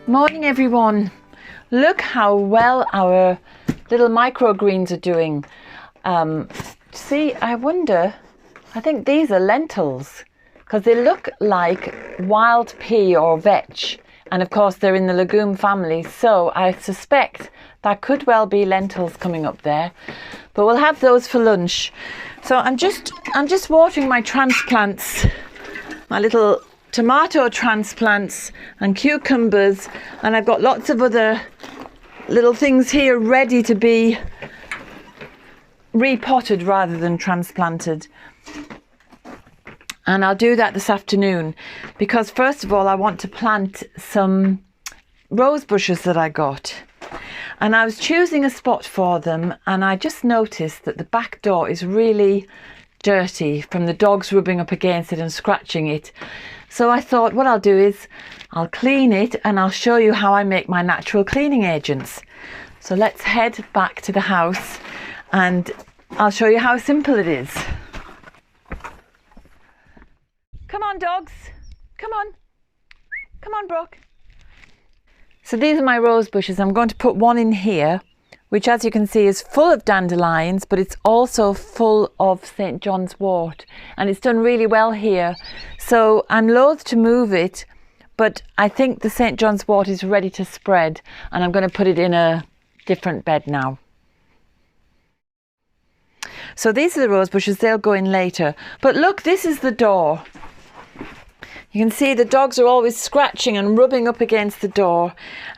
Morning everyone. Look how well our little microgreens are doing. See, I think these are lentils because they look like wild pea or vetch, and of course they're in the legume family, so I suspect that could well be lentils coming up there, but we'll have those for lunch. So I'm just watering my transplants, my little tomato transplants and cucumbers, and I've got lots of other little things here ready to be repotted rather than transplanted. And I'll do that this afternoon because first of all I want to plant some rose bushes that I got, and I was choosing a spot for them, and I just noticed that the back door is really dirty from the dogs rubbing up against it and scratching it. So I thought what I'll do is I'll clean it and I'll show you how I make my natural cleaning agents. So let's head back to the house and I'll show you how simple it is. Come on dogs, come on Brock. So these are my rose bushes. I'm going to put one in here, which as you can see is full of dandelions, but it's also full of St. John's wort, and it's done really well here. So I'm loath to move it, but I think the St. John's wort is ready to spread, and I'm going to put it in a different bed now. So these are the rose bushes, they'll go in later. But look, this is the door. You can see the dogs are always scratching and rubbing up against the door,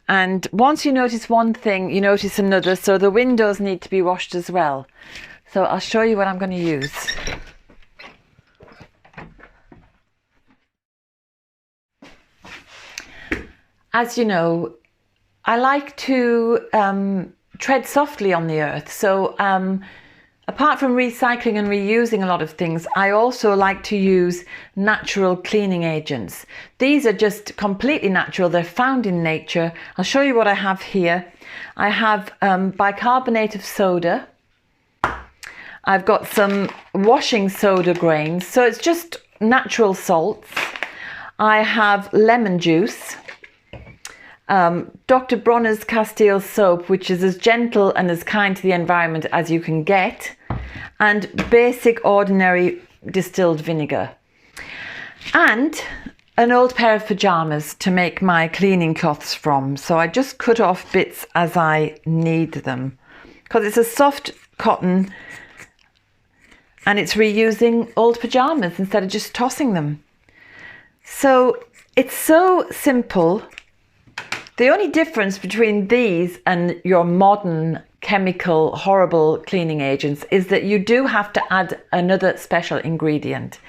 and once you notice one thing you notice another, so the windows need to be washed as well. So I'll show you what I'm going to use. As you know, I like to tread softly on the earth, so apart from recycling and reusing a lot of things, I also like to use natural cleaning agents. These are just completely natural, they're found in nature. I'll show you what I have here. I have bicarbonate of soda. I've got some washing soda grains, so it's just natural salts. I have lemon juice. Dr. Bronner's Castille soap, which is as gentle and as kind to the environment as you can get, and basic ordinary distilled vinegar, and an old pair of pyjamas to make my cleaning cloths from. So I just cut off bits as I need them because it's a soft cotton and it's reusing old pyjamas instead of just tossing them. So it's so simple. The only difference between these and your modern chemical horrible cleaning agents is that you do have to add another special ingredient,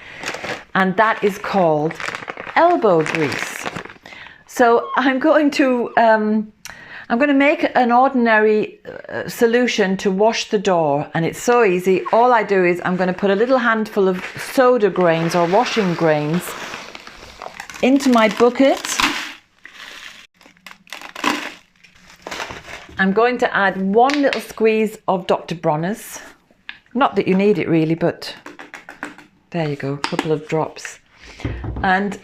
and that is called elbow grease. So I'm going to make an ordinary solution to wash the door, and it's so easy. All I do is I'm going to put a little handful of soda grains or washing grains into my bucket. I'm going to add one little squeeze of Dr. Bronner's. Not that you need it really, but there you go, a couple of drops. And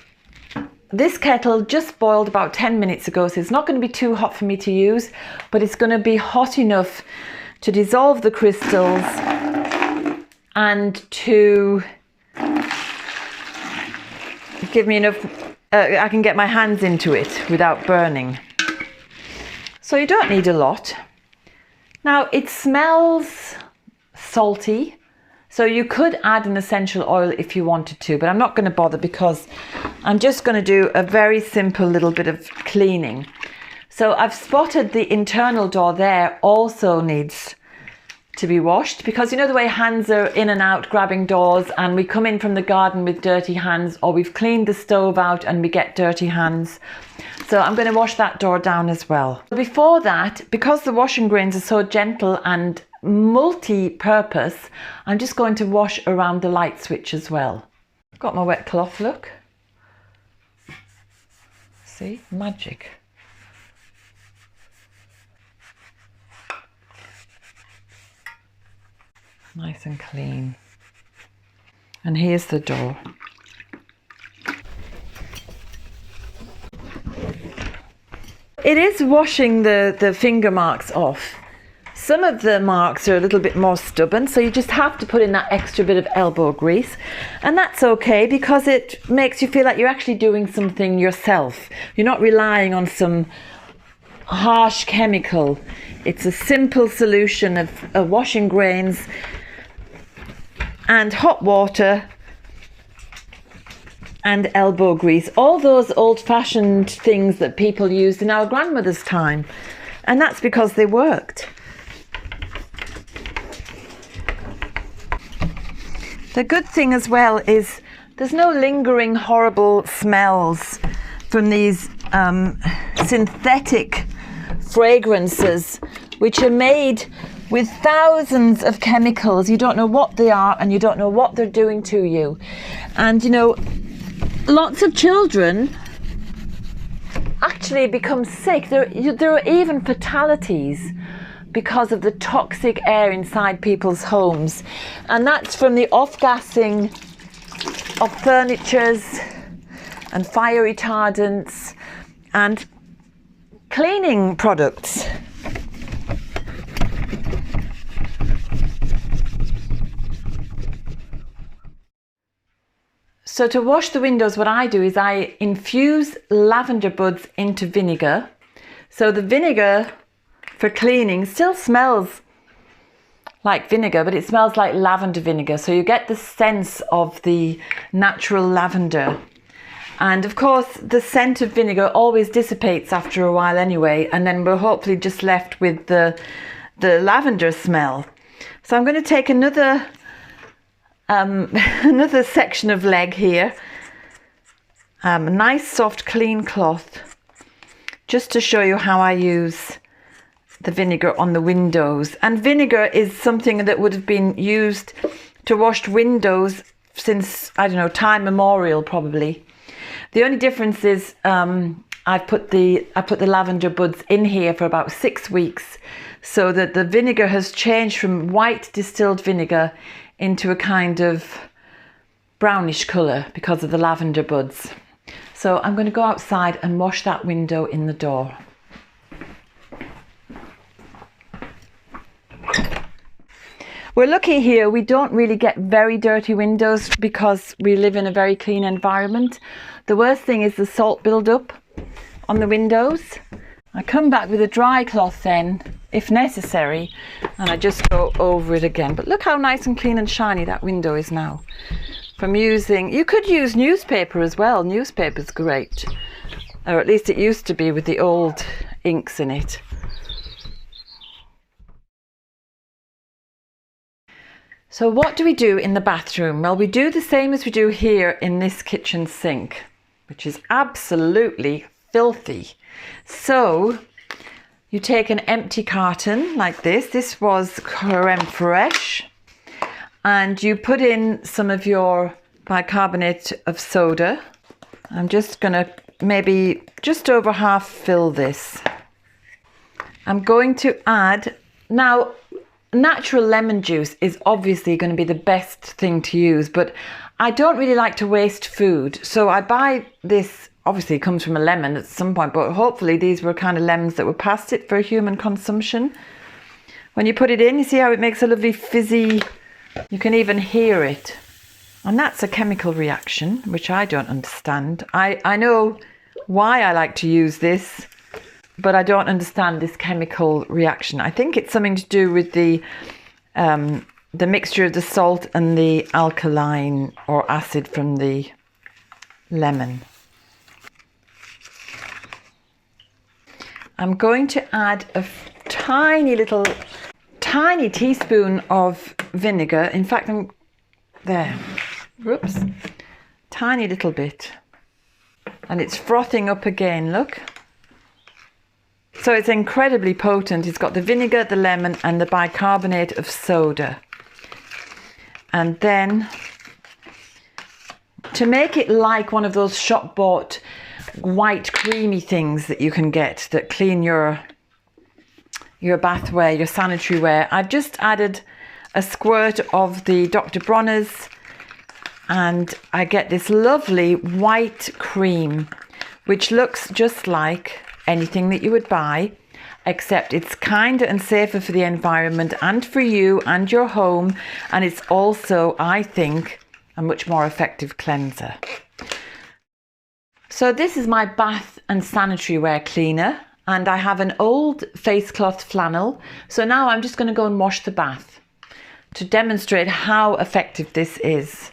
this kettle just boiled about 10 minutes ago, so it's not going to be too hot for me to use, but it's going to be hot enough to dissolve the crystals and to give me enough, I can get my hands into it without burning. So you don't need a lot. Now it smells salty, so you could add an essential oil if you wanted to, but I'm not going to bother because I'm just going to do a very simple little bit of cleaning. So I've spotted the internal door there also needs to be washed, because you know the way hands are in and out grabbing doors, and we come in from the garden with dirty hands, or we've cleaned the stove out and we get dirty hands. So I'm going to wash that door down as well. Before that, because the washing grains are so gentle and multi-purpose, I'm just going to wash around the light switch as well. Got my wet cloth, look. See, magic. Nice and clean. And here's the door. it is washing the finger marks off. Some of the marks are a little bit more stubborn, so you just have to put in that extra bit of elbow grease. And that's okay, because it makes you feel like you're actually doing something yourself. You're not relying on some harsh chemical. It's a simple solution of washing grains and hot water and elbow grease. All those old-fashioned things that people used in our grandmother's time. And that's because they worked. The good thing as well is there's no lingering horrible smells from these synthetic fragrances, which are made with thousands of chemicals. You don't know what they are, and you don't know what they're doing to you. And you know, lots of children actually become sick. There are even fatalities because of the toxic air inside people's homes, and that's from the off-gassing of furnitures and fire retardants and cleaning products. So to wash the windows, what I do is I infuse lavender buds into vinegar. So the vinegar for cleaning still smells like vinegar, but it smells like lavender vinegar. So you get the sense of the natural lavender. And of course, the scent of vinegar always dissipates after a while anyway, and then we're hopefully just left with the lavender smell. So I'm going to take another another section of leg here, a nice soft clean cloth, just to show you how I use the vinegar on the windows. And vinegar is something that would have been used to wash windows since, I don't know, time immemorial probably. The only difference is I put the lavender buds in here for about 6 weeks, so that the vinegar has changed from white distilled vinegar into a kind of brownish colour because of the lavender buds. So I'm going to go outside and wash that window in the door. We're lucky here, we don't really get very dirty windows because we live in a very clean environment. The worst thing is the salt build-up on the windows. I come back with a dry cloth then, if necessary, and I just go over it again. But look how nice and clean and shiny that window is now. From using, you could use newspaper as well. Newspaper's great, or at least it used to be with the old inks in it. So what do we do in the bathroom? Well, we do the same as we do here in this kitchen sink, which is absolutely filthy. So you take an empty carton like this. This was creme fraiche. And you put in some of your bicarbonate of soda. I'm just going to maybe just over half fill this. I'm going to add, now natural lemon juice is obviously going to be the best thing to use, but I don't really like to waste food. So I buy this, obviously it comes from a lemon at some point, but hopefully these were kind of lemons that were past it for human consumption. When you put it in, you see how it makes a lovely fizzy, you can even hear it. And that's a chemical reaction, which I don't understand. I know why I like to use this, but I don't understand this chemical reaction. I think it's something to do with the mixture of the salt and the alkaline or acid from the lemon. I'm going to add a tiny teaspoon of vinegar. In fact, I'm there. Whoops. Tiny little bit. And it's frothing up again, look. So it's incredibly potent. It's got the vinegar, the lemon, and the bicarbonate of soda. And then, to make it like one of those shop-bought white creamy things that you can get that clean your bathware, your sanitary ware, I've just added a squirt of the Dr. Bronner's, and I get this lovely white cream, which looks just like anything that you would buy, except it's kinder and safer for the environment and for you and your home. And it's also, I think, a much more effective cleanser. So this is my bath and sanitary ware cleaner, and I have an old face cloth flannel. So now I'm just going to go and wash the bath to demonstrate how effective this is.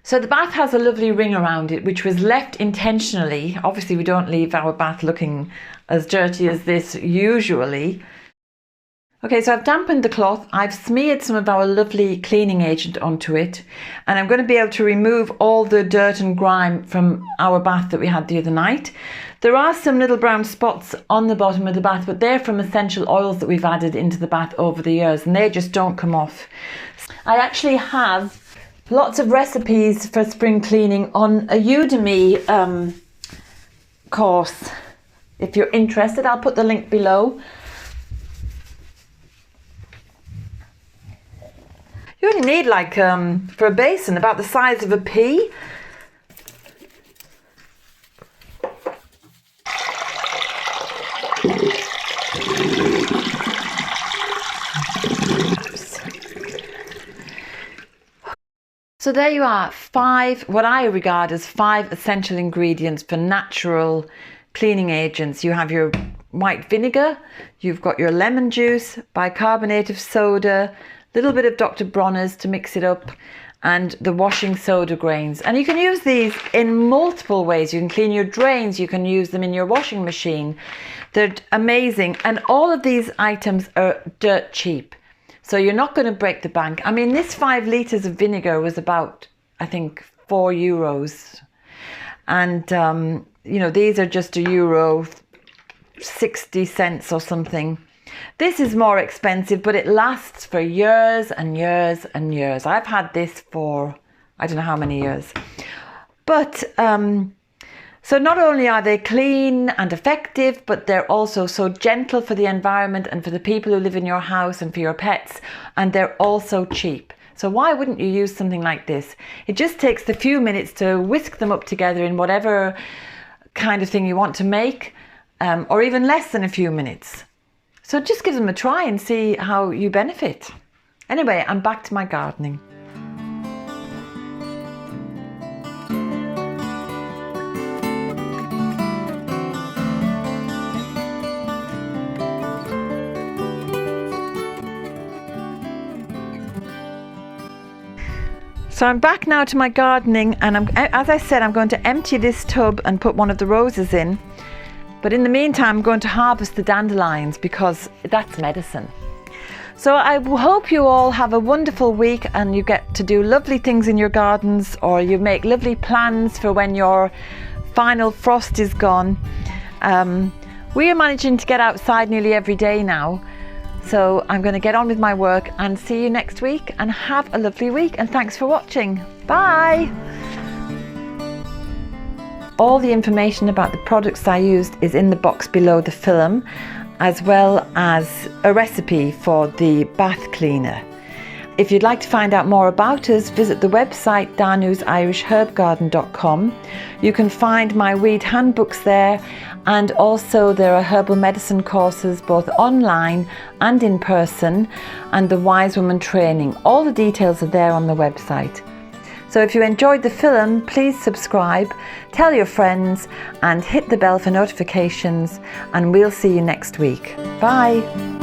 So the bath has a lovely ring around it, which was left intentionally. Obviously, we don't leave our bath looking as dirty as this usually. Okay, so I've dampened the cloth. I've smeared some of our lovely cleaning agent onto it, and I'm going to be able to remove all the dirt and grime from our bath that we had the other night. There are some little brown spots on the bottom of the bath, but they're from essential oils that we've added into the bath over the years, and they just don't come off. I actually have lots of recipes for spring cleaning on a Udemy course. If you're interested, I'll put the link below. You only need like, for a basin, about the size of a pea. So there you are, what I regard as 5 essential ingredients for natural cleaning agents. You have your white vinegar, you've got your lemon juice, bicarbonate of soda, little bit of Dr. Bronner's to mix it up, and the washing soda grains. And you can use these in multiple ways. You can clean your drains, you can use them in your washing machine. They're amazing, and all of these items are dirt cheap. So you're not going to break the bank. I mean, this 5 litres of vinegar was about, I think, €4. And, you know, these are just €1, 60 cents or something. This is more expensive, but it lasts for years and years and years. I've had this for, I don't know how many years. But, so not only are they clean and effective, but they're also so gentle for the environment and for the people who live in your house and for your pets. And they're also cheap. So why wouldn't you use something like this? It just takes a few minutes to whisk them up together in whatever kind of thing you want to make, or even less than a few minutes. So just give them a try and see how you benefit. Anyway, I'm back to my gardening. So I'm back now to my gardening, and as I said, I'm going to empty this tub and put one of the roses in. But in the meantime, I'm going to harvest the dandelions because that's medicine. So I hope you all have a wonderful week and you get to do lovely things in your gardens, or you make lovely plans for when your final frost is gone. We are managing to get outside nearly every day now. So I'm going to get on with my work and see you next week, and have a lovely week, and thanks for watching. Bye! All the information about the products I used is in the box below the film, as well as a recipe for the bath cleaner. If you'd like to find out more about us, visit the website danusirishherbgarden.com. You can find my weed handbooks there, and also there are herbal medicine courses both online and in person, and the Wise Woman training. All the details are there on the website. So if you enjoyed the film, please subscribe, tell your friends, and hit the bell for notifications, and we'll see you next week. Bye.